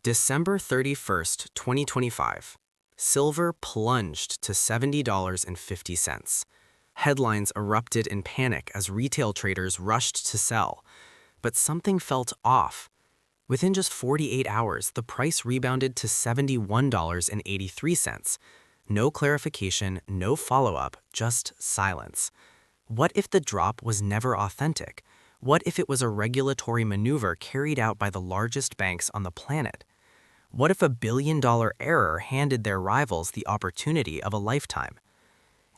December 31st, 2025. Silver plunged to $70.50. Headlines erupted in panic as retail traders rushed to sell. But something felt off. Within just 48 hours, the price rebounded to $71.83. No clarification, no follow-up, just silence. What if the drop was never authentic? What if it was a regulatory maneuver carried out by the largest banks on the planet? What if a billion-dollar error handed their rivals the opportunity of a lifetime?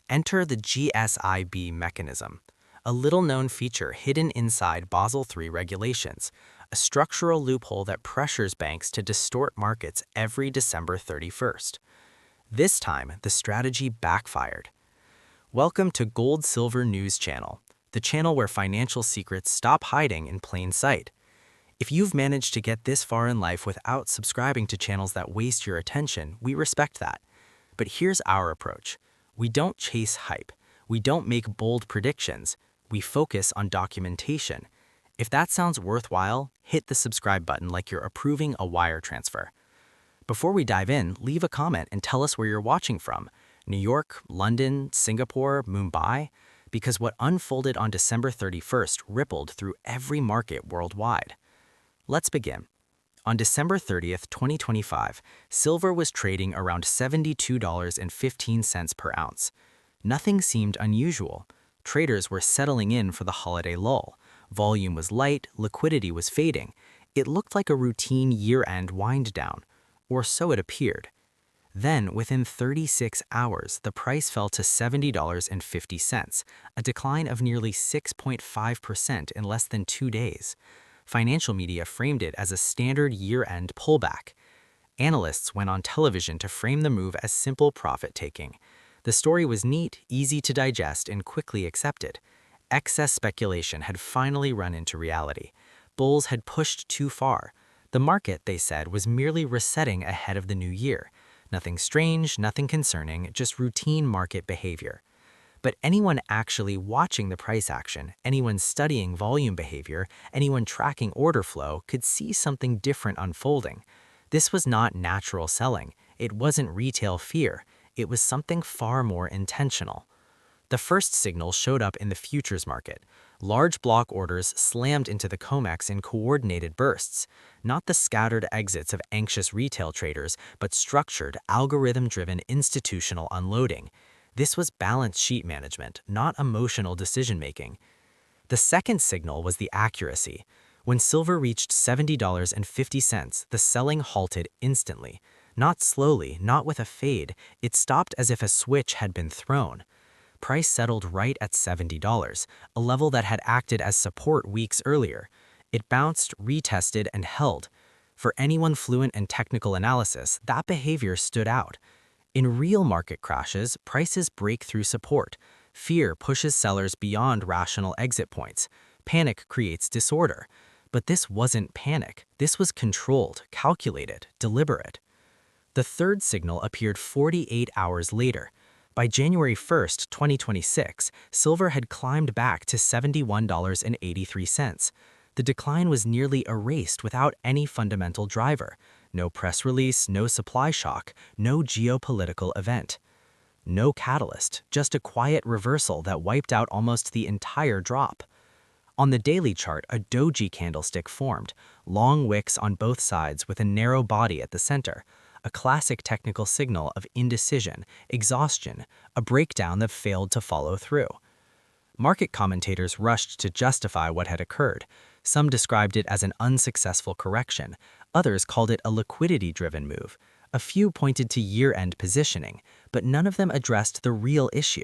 Enter the GSIB mechanism, a little-known feature hidden inside Basel III regulations, a structural loophole that pressures banks to distort markets every December 31st. This time, the strategy backfired. Welcome to Gold Silver News Channel, the channel where financial secrets stop hiding in plain sight. If you've managed to get this far in life without subscribing to channels that waste your attention, we respect that. But here's our approach. We don't chase hype. We don't make bold predictions. We focus on documentation. If that sounds worthwhile, hit the subscribe button like you're approving a wire transfer. Before we dive in, leave a comment and tell us where you're watching from. New York, London, Singapore, Mumbai? Because what unfolded on December 31st rippled through every market worldwide. Let's begin. On December 30th, 2025, silver was trading around $72.15 per ounce. Nothing seemed unusual. Traders were settling in for the holiday lull. Volume was light, liquidity was fading. It looked like a routine year-end wind-down, or so it appeared. Then, within 36 hours, the price fell to $70.50, a decline of nearly 6.5% in less than 2 days. Financial media framed it as a standard year-end pullback. Analysts went on television to frame the move as simple profit-taking. The story was neat, easy to digest, and quickly accepted. Excess speculation had finally run into reality. Bulls had pushed too far. The market, they said, was merely resetting ahead of the new year. Nothing strange, nothing concerning, just routine market behavior. But anyone actually watching the price action, anyone studying volume behavior, anyone tracking order flow could see something different unfolding. This was not natural selling. It wasn't retail fear. It was something far more intentional. The first signal showed up in the futures market. Large block orders slammed into the COMEX in coordinated bursts, not the scattered exits of anxious retail traders, but structured, algorithm-driven institutional unloading. This was balance sheet management, not emotional decision-making. The second signal was the accuracy. When silver reached $70.50, the selling halted instantly. Not slowly, not with a fade, it stopped as if a switch had been thrown. Price settled right at $70, a level that had acted as support weeks earlier. It bounced, retested, and held. For anyone fluent in technical analysis, that behavior stood out. In real market crashes, prices break through support. Fear pushes sellers beyond rational exit points. Panic creates disorder. But this wasn't panic. This was controlled, calculated, deliberate. The third signal appeared 48 hours later. By January 1st, 2026, silver had climbed back to $71.83. The decline was nearly erased without any fundamental driver. No press release, no supply shock, no geopolitical event. No catalyst, just a quiet reversal that wiped out almost the entire drop. On the daily chart, a doji candlestick formed, long wicks on both sides with a narrow body at the center, a classic technical signal of indecision, exhaustion, a breakdown that failed to follow through. Market commentators rushed to justify what had occurred. Some described it as an unsuccessful correction. Others called it a liquidity-driven move. A few pointed to year-end positioning, but none of them addressed the real issue.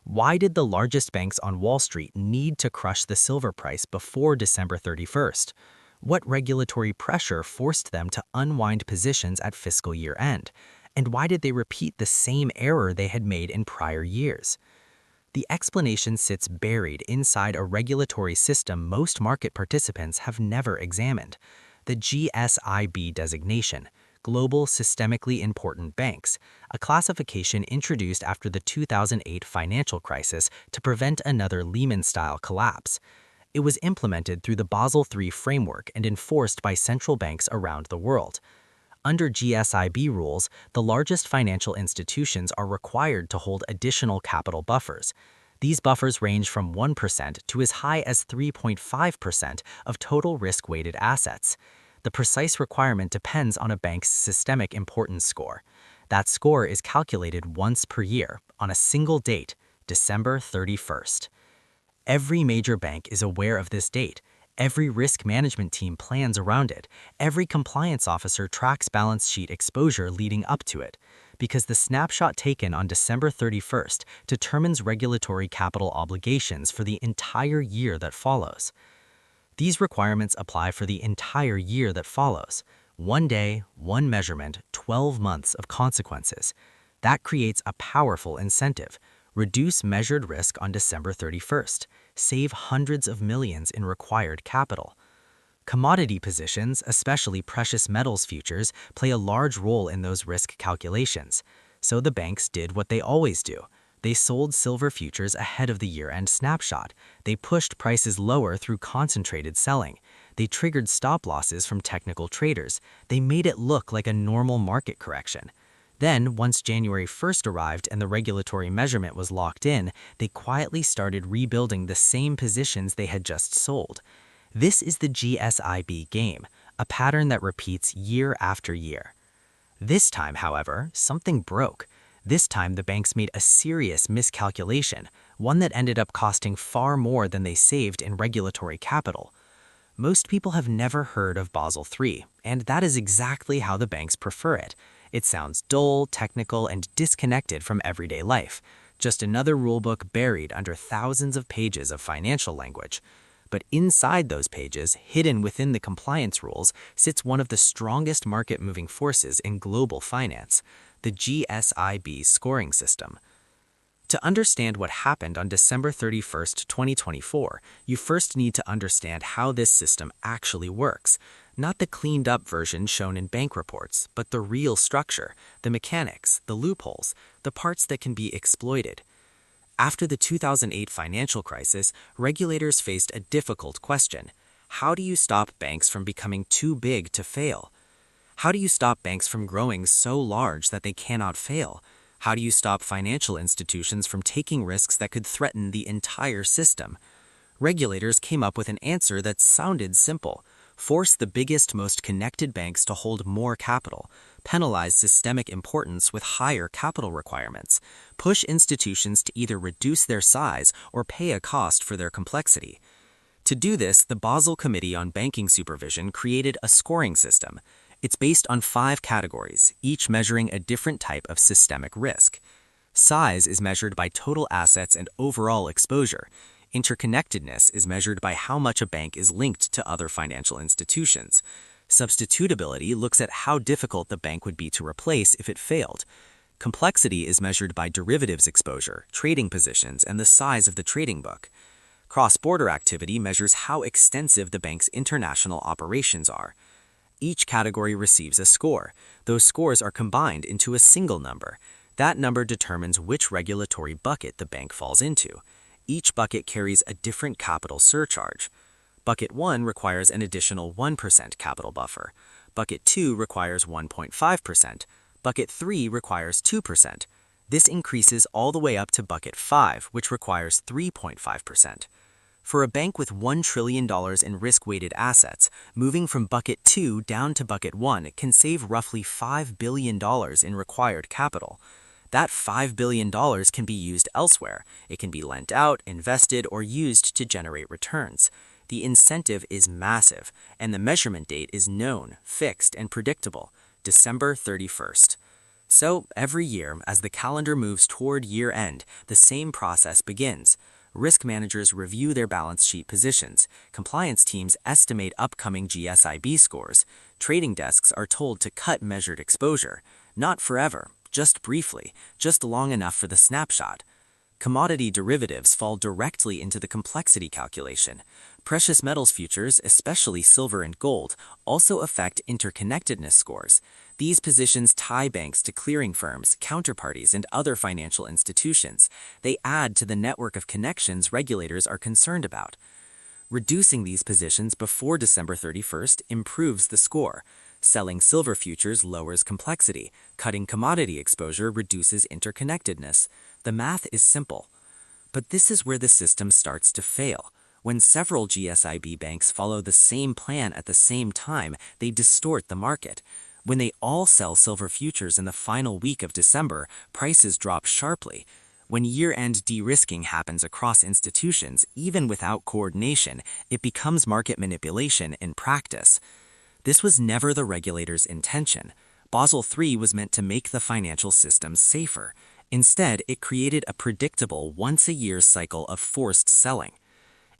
Why did the largest banks on Wall Street need to crush the silver price before December 31st? What regulatory pressure forced them to unwind positions at fiscal year-end? And why did they repeat the same error they had made in prior years? The explanation sits buried inside a regulatory system most market participants have never examined: the GSIB designation, Global Systemically Important Banks, a classification introduced after the 2008 financial crisis to prevent another Lehman-style collapse. It was implemented through the Basel III framework and enforced by central banks around the world. Under GSIB rules, the largest financial institutions are required to hold additional capital buffers. These buffers range from 1% to as high as 3.5% of total risk-weighted assets. The precise requirement depends on a bank's systemic importance score. That score is calculated once per year on a single date, December 31st. Every major bank is aware of this date. Every risk management team plans around it. Every compliance officer tracks balance sheet exposure leading up to it, because the snapshot taken on December 31st determines regulatory capital obligations for the entire year that follows. These requirements apply for the entire year that follows. One day, one measurement, 12 months of consequences. That creates a powerful incentive. Reduce measured risk on December 31st. Save hundreds of millions in required capital. Commodity positions, especially precious metals futures, play a large role in those risk calculations. So the banks did what they always do. They sold silver futures ahead of the year-end snapshot. They pushed prices lower through concentrated selling. They triggered stop losses from technical traders. They made it look like a normal market correction. Then, once January 1st arrived and the regulatory measurement was locked in, they quietly started rebuilding the same positions they had just sold. This is the GSIB game, a pattern that repeats year after year. This time, however, something broke. This time, the banks made a serious miscalculation, one that ended up costing far more than they saved in regulatory capital. Most people have never heard of Basel III, and that is exactly how the banks prefer it. It sounds dull, technical, and disconnected from everyday life. Just another rulebook buried under thousands of pages of financial language. But inside those pages, hidden within the compliance rules, sits one of the strongest market-moving forces in global finance, the GSIB scoring system. To understand what happened on December 31st, 2024, you first need to understand how this system actually works. Not the cleaned-up version shown in bank reports, but the real structure, the mechanics, the loopholes, the parts that can be exploited. After the 2008 financial crisis, regulators faced a difficult question. How do you stop banks from becoming too big to fail? How do you stop banks from growing so large that they cannot fail? How do you stop financial institutions from taking risks that could threaten the entire system? Regulators came up with an answer that sounded simple. Force the biggest, most connected banks to hold more capital. Penalize systemic importance with higher capital requirements. Push institutions to either reduce their size or pay a cost for their complexity. To do this, the Basel Committee on Banking Supervision created a scoring system. It's based on 5 categories, each measuring a different type of systemic risk. Size is measured by total assets and overall exposure. Interconnectedness is measured by how much a bank is linked to other financial institutions. Substitutability looks at how difficult the bank would be to replace if it failed. Complexity is measured by derivatives exposure, trading positions, and the size of the trading book. Cross-border activity measures how extensive the bank's international operations are. Each category receives a score. Those scores are combined into a single number. That number determines which regulatory bucket the bank falls into. Each bucket carries a different capital surcharge. Bucket 1 requires an additional 1% capital buffer. Bucket 2 requires 1.5%. Bucket 3 requires 2%. This increases all the way up to Bucket 5, which requires 3.5%. For a bank with $1 trillion in risk-weighted assets, moving from Bucket 2 down to Bucket 1 can save roughly $5 billion in required capital. That $5 billion can be used elsewhere. It can be lent out, invested, or used to generate returns. The incentive is massive, and the measurement date is known, fixed, and predictable, December 31st. So, every year, as the calendar moves toward year-end, the same process begins. Risk managers review their balance sheet positions. Compliance teams estimate upcoming GSIB scores. Trading desks are told to cut measured exposure. Not forever, just briefly, just long enough for the snapshot. Commodity derivatives fall directly into the complexity calculation. Precious metals futures, especially silver and gold, also affect interconnectedness scores. These positions tie banks to clearing firms, counterparties, and other financial institutions. They add to the network of connections regulators are concerned about. Reducing these positions before December 31st improves the score. Selling silver futures lowers complexity. Cutting commodity exposure reduces interconnectedness. The math is simple. But this is where the system starts to fail. When several GSIB banks follow the same plan at the same time, they distort the market. When they all sell silver futures in the final week of December, prices drop sharply. When year-end de-risking happens across institutions, even without coordination, it becomes market manipulation in practice. This was never the regulator's intention. Basel III was meant to make the financial system safer. Instead, it created a predictable once-a-year cycle of forced selling.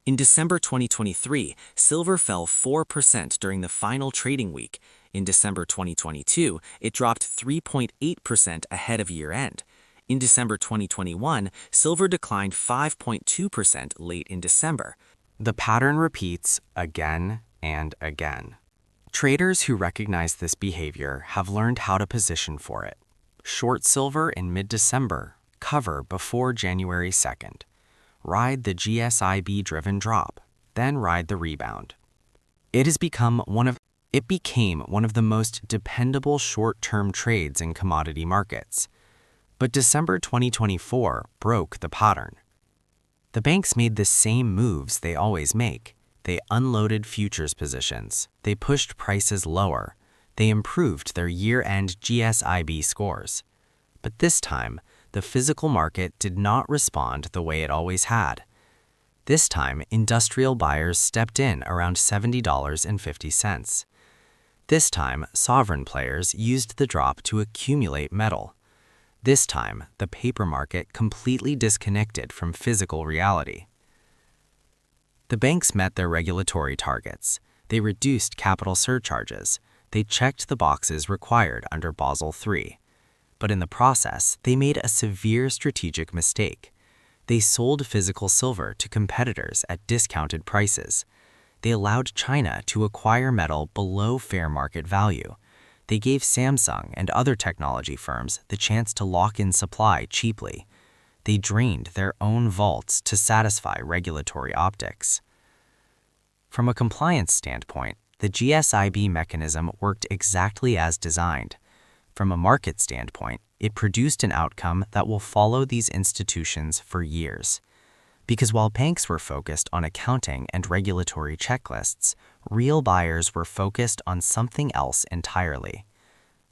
In December 2023, silver fell 4% during the final trading week. In December 2022, it dropped 3.8% ahead of year-end. In December 2021, silver declined 5.2% late in December. The pattern repeats again and again. Traders who recognize this behavior have learned how to position for it. Short silver in mid-December, cover before January 2nd. Ride the GSIB-driven drop, then ride the rebound. It became one of the most dependable short-term trades in commodity markets. But December 2024 broke the pattern. The banks made the same moves they always make. They unloaded futures positions. They pushed prices lower. They improved their year-end GSIB scores. But this time, the physical market did not respond the way it always had. This time, industrial buyers stepped in around $70.50. This time, sovereign players used the drop to accumulate metal. This time, the paper market completely disconnected from physical reality. The banks met their regulatory targets. They reduced capital surcharges. They checked the boxes required under Basel III. But in the process, they made a severe strategic mistake. They sold physical silver to competitors at discounted prices. They allowed China to acquire metal below fair market value. They gave Samsung and other technology firms the chance to lock in supply cheaply. They drained their own vaults to satisfy regulatory optics. From a compliance standpoint, the GSIB mechanism worked exactly as designed. From a market standpoint, it produced an outcome that will follow these institutions for years. Because while banks were focused on accounting and regulatory checklists, real buyers were focused on something else entirely.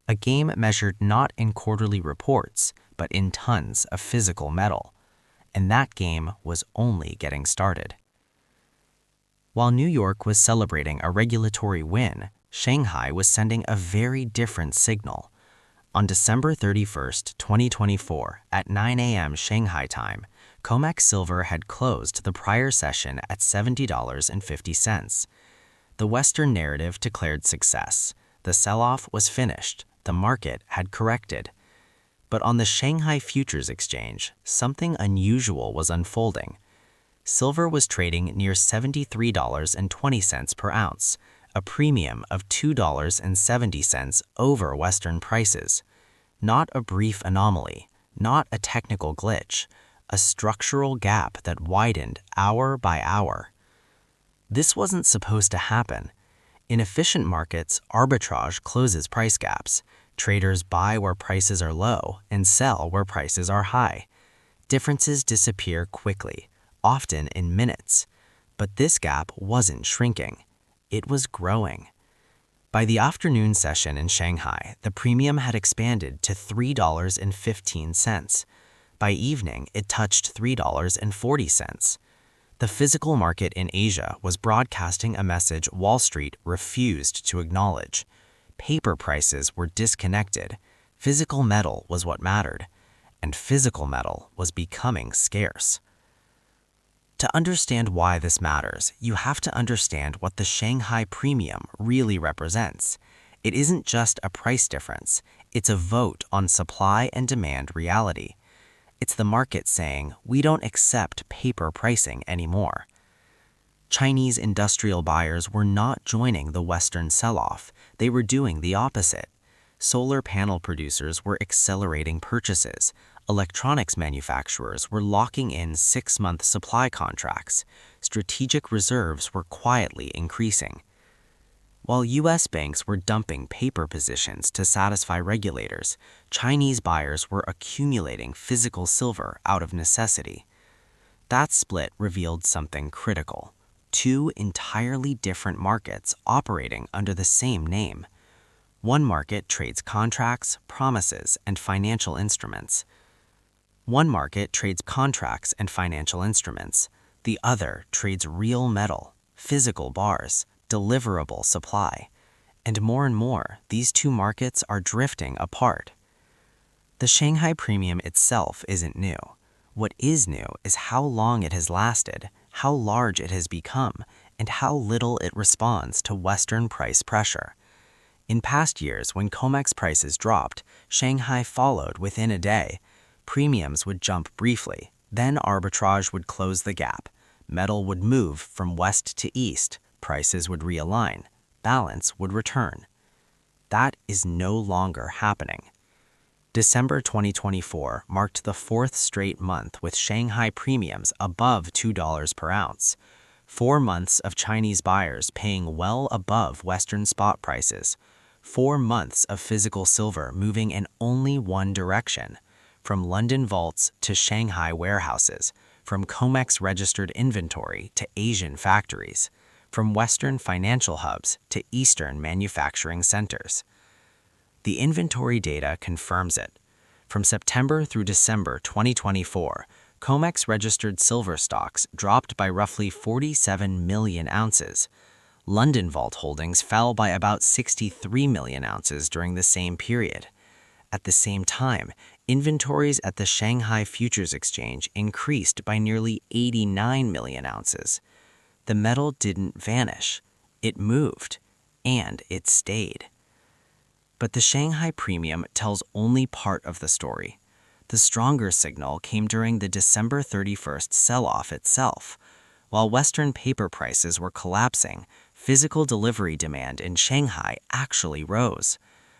A game measured not in quarterly reports, but in tons of physical metal. And that game was only getting started. While New York was celebrating a regulatory win, Shanghai was sending a very different signal. On December 31, 2024, at 9 a.m. Shanghai time, COMEX silver had closed the prior session at $70.50. The Western narrative declared success. The sell-off was finished. The market had corrected. But on the Shanghai Futures Exchange, something unusual was unfolding. Silver was trading near $73.20 per ounce, a premium of $2.70 over Western prices. Not a brief anomaly, not a technical glitch, a structural gap that widened hour by hour. This wasn't supposed to happen. In efficient markets, arbitrage closes price gaps. Traders buy where prices are low and sell where prices are high. Differences disappear quickly, often in minutes. But this gap wasn't shrinking. It was growing. By the afternoon session in Shanghai, the premium had expanded to $3.15. By evening, it touched $3.40. The physical market in Asia was broadcasting a message Wall Street refused to acknowledge. Paper prices were disconnected. Physical metal was what mattered, and physical metal was becoming scarce. To understand why this matters, you have to understand what the Shanghai premium really represents. It isn't just a price difference. It's a vote on supply and demand reality. It's the market saying, we don't accept paper pricing anymore. Chinese industrial buyers were not joining the Western sell-off. They were doing the opposite. Solar panel producers were accelerating purchases. Electronics manufacturers were locking in 6-month supply contracts. Strategic reserves were quietly increasing. While U.S. banks were dumping paper positions to satisfy regulators, Chinese buyers were accumulating physical silver out of necessity. That split revealed something critical: two entirely different markets operating under the same name. One market trades contracts, promises, and financial instruments. The other trades real metal, physical bars, deliverable supply. And more, these two markets are drifting apart. The Shanghai Premium itself isn't new. What is new is how long it has lasted, how large it has become, and how little it responds to Western price pressure. In past years, when COMEX prices dropped, Shanghai followed within a day. Premiums would jump briefly, then arbitrage would close the gap. Metal would move from west to east, prices would realign, balance would return. That is no longer happening. December 2024 marked the fourth straight month with Shanghai premiums above $2 per ounce. 4 months of Chinese buyers paying well above Western spot prices. 4 months of physical silver moving in only one direction, from London vaults to Shanghai warehouses, from COMEX registered inventory to Asian factories, from Western financial hubs to Eastern manufacturing centers. The inventory data confirms it. From September through December 2024, COMEX registered silver stocks dropped by roughly 47 million ounces. London vault holdings fell by about 63 million ounces during the same period. At the same time, inventories at the Shanghai Futures Exchange increased by nearly 89 million ounces. The metal didn't vanish. It moved, and it stayed. But the Shanghai Premium tells only part of the story. The stronger signal came during the December 31st sell-off itself. While Western paper prices were collapsing, physical delivery demand in Shanghai actually rose.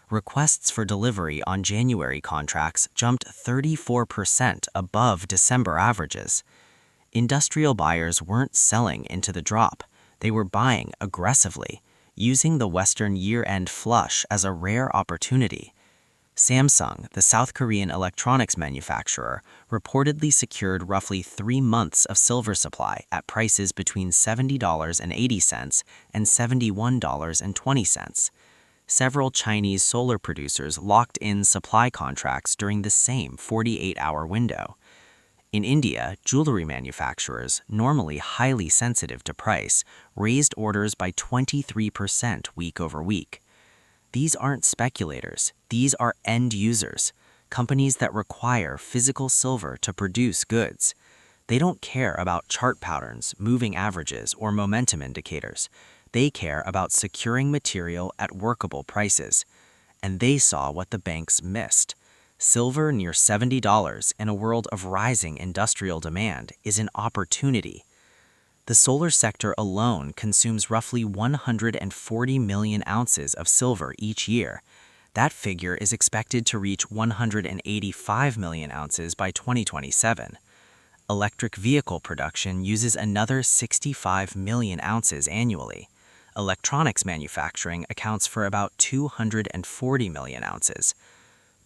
Requests for delivery on January contracts jumped 34% above December averages. Industrial buyers weren't selling into the drop. They were buying aggressively, using the Western year-end flush as a rare opportunity. Samsung, the South Korean electronics manufacturer, reportedly secured roughly 3 months of silver supply at prices between $70.80 and $71.20. Several Chinese solar producers locked in supply contracts during the same 48-hour window. In India, jewelry manufacturers, normally highly sensitive to price, raised orders by 23% week over week. These aren't speculators, these are end users, companies that require physical silver to produce goods. They don't care about chart patterns, moving averages, or momentum indicators. They care about securing material at workable prices. And they saw what the banks missed. Silver near $70 in a world of rising industrial demand is an opportunity. The solar sector alone consumes roughly 140 million ounces of silver each year. That figure is expected to reach 185 million ounces by 2027. Electric vehicle production uses another 65 million ounces annually. Electronics manufacturing accounts for about 240 million ounces.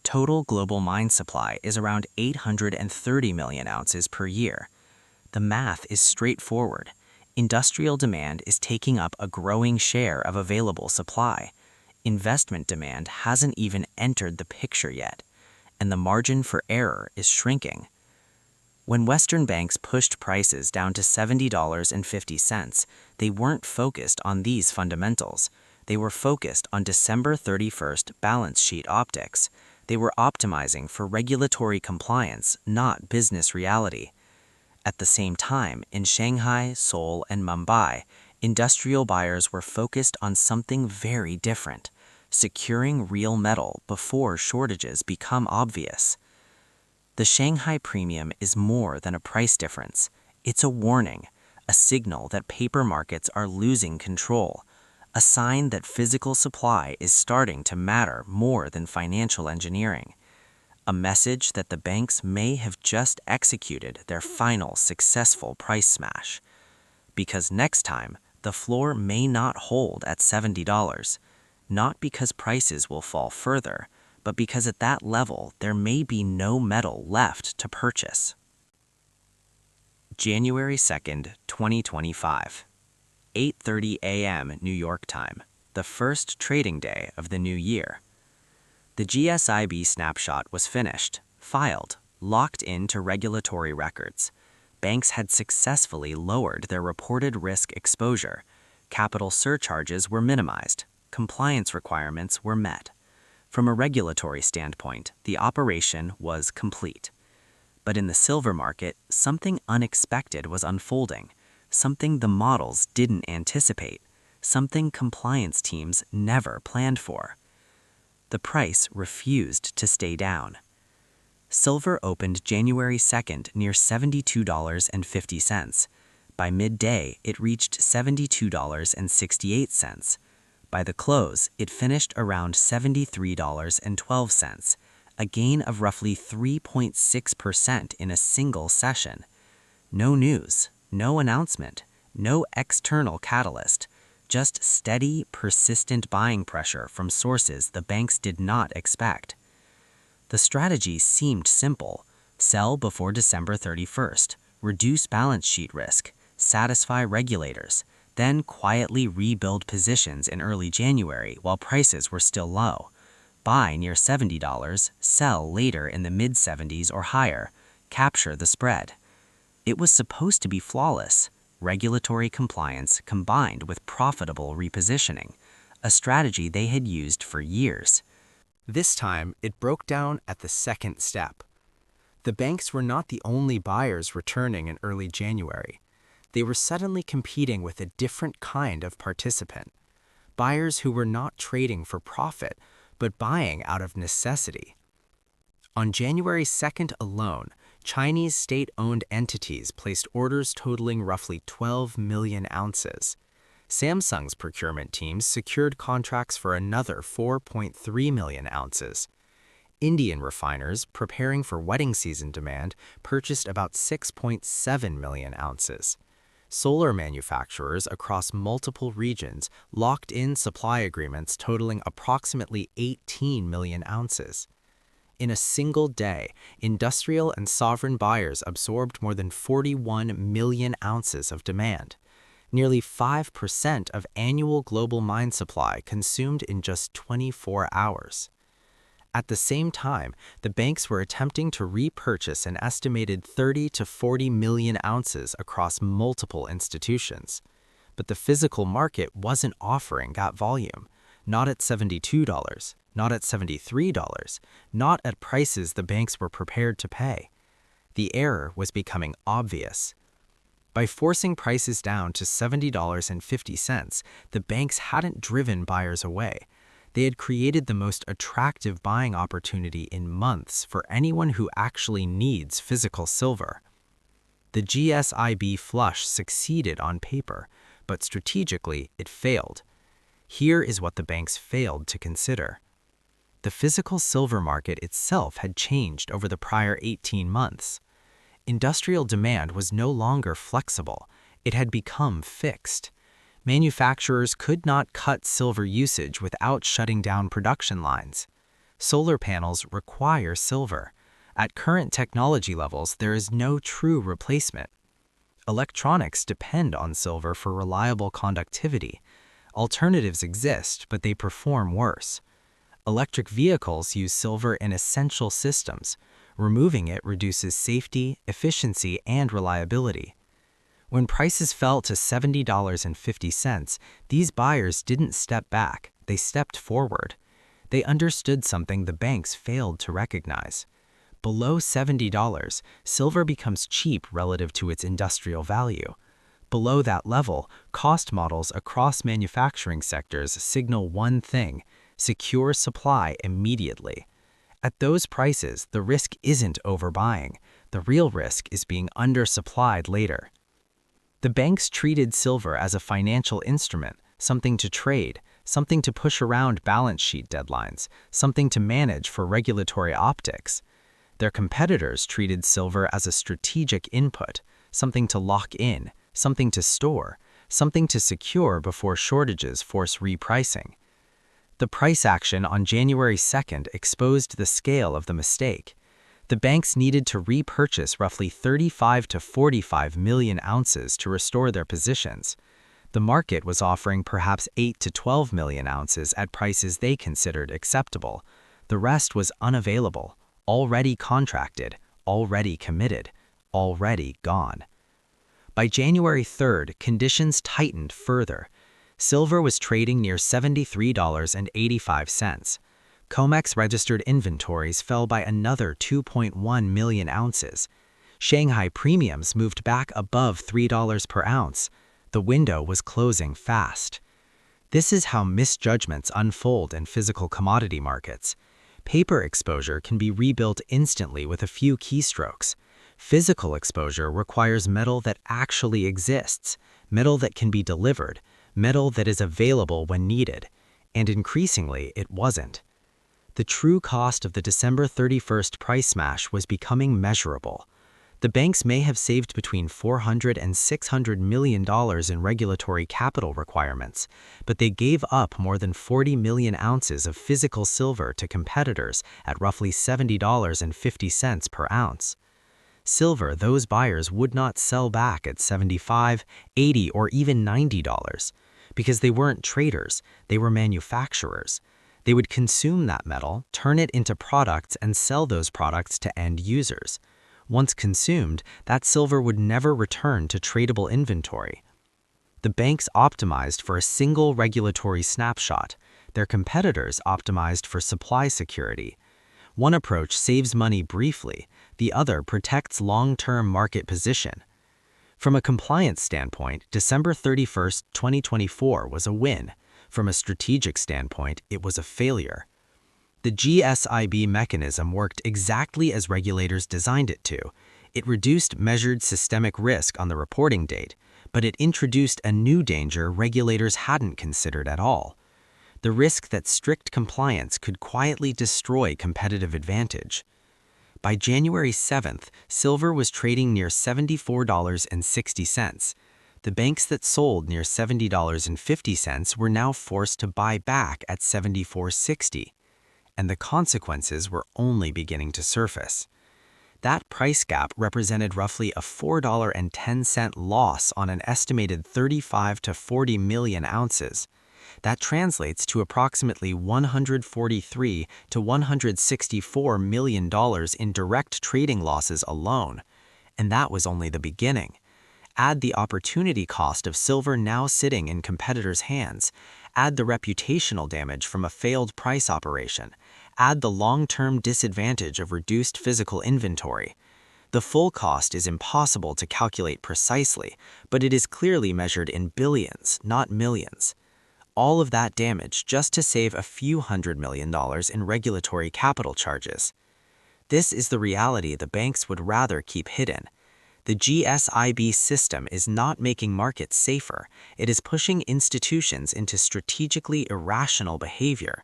Total global mine supply is around 830 million ounces per year. The math is straightforward. Industrial demand is taking up a growing share of available supply. Investment demand hasn't even entered the picture yet, and the margin for error is shrinking. When Western banks pushed prices down to $70.50, they weren't focused on these fundamentals. They were focused on December 31st balance sheet optics. They were optimizing for regulatory compliance, not business reality. At the same time, in Shanghai, Seoul, and Mumbai, industrial buyers were focused on something very different: securing real metal before shortages become obvious. The Shanghai Premium is more than a price difference. It's a warning, a signal that paper markets are losing control, a sign that physical supply is starting to matter more than financial engineering, a message that the banks may have just executed their final successful price smash. Because next time, the floor may not hold at $70, not because prices will fall further, but because at that level there may be no metal left to purchase. January 2nd, 2025, 8:30 a.m. New York time, the first trading day of the new year. The GSIB snapshot was finished, filed, locked into regulatory records. Banks had successfully lowered their reported risk exposure. Capital surcharges were minimized. Compliance requirements were met. From a regulatory standpoint, the operation was complete. But in the silver market, something unexpected was unfolding, something the models didn't anticipate, something compliance teams never planned for. The price refused to stay down. Silver opened January 2nd near $72.50. By midday, it reached $72.68. By the close, it finished around $73.12, a gain of roughly 3.6% in a single session. No news, no announcement, no external catalyst, just steady, persistent buying pressure from sources the banks did not expect. The strategy seemed simple: sell before December 31st, reduce balance sheet risk, satisfy regulators, then quietly rebuild positions in early January while prices were still low. Buy near $70, sell later in the mid-70s or higher, capture the spread. It was supposed to be flawless: regulatory compliance combined with profitable repositioning, a strategy they had used for years. This time, it broke down at the second step. The banks were not the only buyers returning in early January. They were suddenly competing with a different kind of participant. Buyers who were not trading for profit, but buying out of necessity. On January 2nd alone, Chinese state-owned entities placed orders totaling roughly 12 million ounces. Samsung's procurement teams secured contracts for another 4.3 million ounces. Indian refiners, preparing for wedding season demand, purchased about 6.7 million ounces. Solar manufacturers across multiple regions locked in supply agreements totaling approximately 18 million ounces. In a single day, industrial and sovereign buyers absorbed more than 41 million ounces of demand. Nearly 5% of annual global mine supply consumed in just 24 hours. At the same time, the banks were attempting to repurchase an estimated 30 to 40 million ounces across multiple institutions. But the physical market wasn't offering that volume, not at $72, not at $73, not at prices the banks were prepared to pay. The error was becoming obvious. By forcing prices down to $70.50, the banks hadn't driven buyers away. They had created the most attractive buying opportunity in months for anyone who actually needs physical silver. The GSIB flush succeeded on paper, but strategically it failed. Here is what the banks failed to consider. The physical silver market itself had changed over the prior 18 months. Industrial demand was no longer flexible. It had become fixed. Manufacturers could not cut silver usage without shutting down production lines. Solar panels require silver. At current technology levels, there is no true replacement. Electronics depend on silver for reliable conductivity. Alternatives exist, but they perform worse. Electric vehicles use silver in essential systems. Removing it reduces safety, efficiency, and reliability. When prices fell to $70.50, these buyers didn't step back, they stepped forward. They understood something the banks failed to recognize. Below $70, silver becomes cheap relative to its industrial value. Below that level, cost models across manufacturing sectors signal one thing: secure supply immediately. At those prices, the risk isn't overbuying. The real risk is being undersupplied later. The banks treated silver as a financial instrument, something to trade, something to push around balance sheet deadlines, something to manage for regulatory optics. Their competitors treated silver as a strategic input, something to lock in, something to store, something to secure before shortages force repricing. The price action on January 2nd exposed the scale of the mistake. The banks needed to repurchase roughly 35 to 45 million ounces to restore their positions. The market was offering perhaps 8 to 12 million ounces at prices they considered acceptable. The rest was unavailable, already contracted, already committed, already gone. By January 3rd, conditions tightened further. Silver was trading near $73.85. COMEX registered inventories fell by another 2.1 million ounces. Shanghai premiums moved back above $3 per ounce. The window was closing fast. This is how misjudgments unfold in physical commodity markets. Paper exposure can be rebuilt instantly with a few keystrokes. Physical exposure requires metal that actually exists, metal that can be delivered, metal that is available when needed, and increasingly it wasn't. The true cost of the December 31st price smash was becoming measurable. The banks may have saved between $400 and $600 million in regulatory capital requirements, but they gave up more than 40 million ounces of physical silver to competitors at roughly $70.50 per ounce. Silver those buyers would not sell back at $75, $80, or even $90, because they weren't traders, they were manufacturers. They would consume that metal, turn it into products, and sell those products to end users. Once consumed, that silver would never return to tradable inventory. The banks optimized for a single regulatory snapshot. Their competitors optimized for supply security. One approach saves money briefly, the other protects long-term market position. From a compliance standpoint, December 31st, 2024 was a win. From a strategic standpoint, it was a failure. The GSIB mechanism worked exactly as regulators designed it to. It reduced measured systemic risk on the reporting date, but it introduced a new danger regulators hadn't considered at all: the risk that strict compliance could quietly destroy competitive advantage. By January 7th, silver was trading near $74.60. The banks that sold near $70.50 were now forced to buy back at $74.60. And the consequences were only beginning to surface. That price gap represented roughly a $4.10 loss on an estimated 35 to 40 million ounces. That translates to approximately $143 to $164 million in direct trading losses alone. And that was only the beginning. Add the opportunity cost of silver now sitting in competitors' hands. Add the reputational damage from a failed price operation. Add the long-term disadvantage of reduced physical inventory. The full cost is impossible to calculate precisely, but it is clearly measured in billions, not millions. All of that damage just to save a few $100 million in regulatory capital charges. This is the reality the banks would rather keep hidden. The GSIB system is not making markets safer, it is pushing institutions into strategically irrational behavior.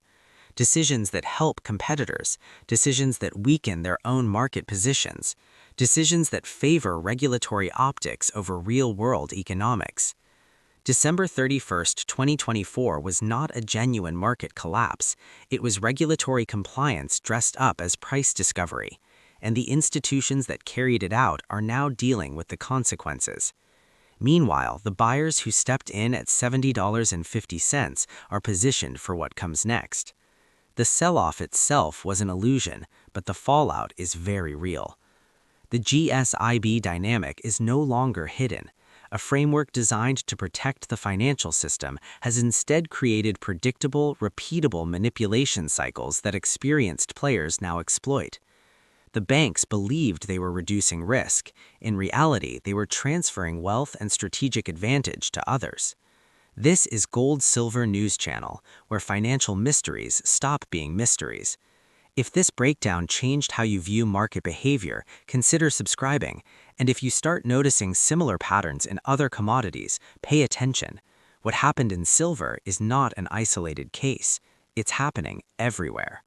Decisions that help competitors, decisions that weaken their own market positions, decisions that favor regulatory optics over real-world economics. December 31st, 2024 was not a genuine market collapse. It was regulatory compliance dressed up as price discovery, and the institutions that carried it out are now dealing with the consequences. Meanwhile, the buyers who stepped in at $70.50 are positioned for what comes next. The sell-off itself was an illusion, but the fallout is very real. The GSIB dynamic is no longer hidden. A framework designed to protect the financial system has instead created predictable, repeatable manipulation cycles that experienced players now exploit. The banks believed they were reducing risk. In reality, they were transferring wealth and strategic advantage to others. This is Gold Silver News Channel, where financial mysteries stop being mysteries. If this breakdown changed how you view market behavior, consider subscribing. And if you start noticing similar patterns in other commodities, pay attention. What happened in silver is not an isolated case. It's happening everywhere.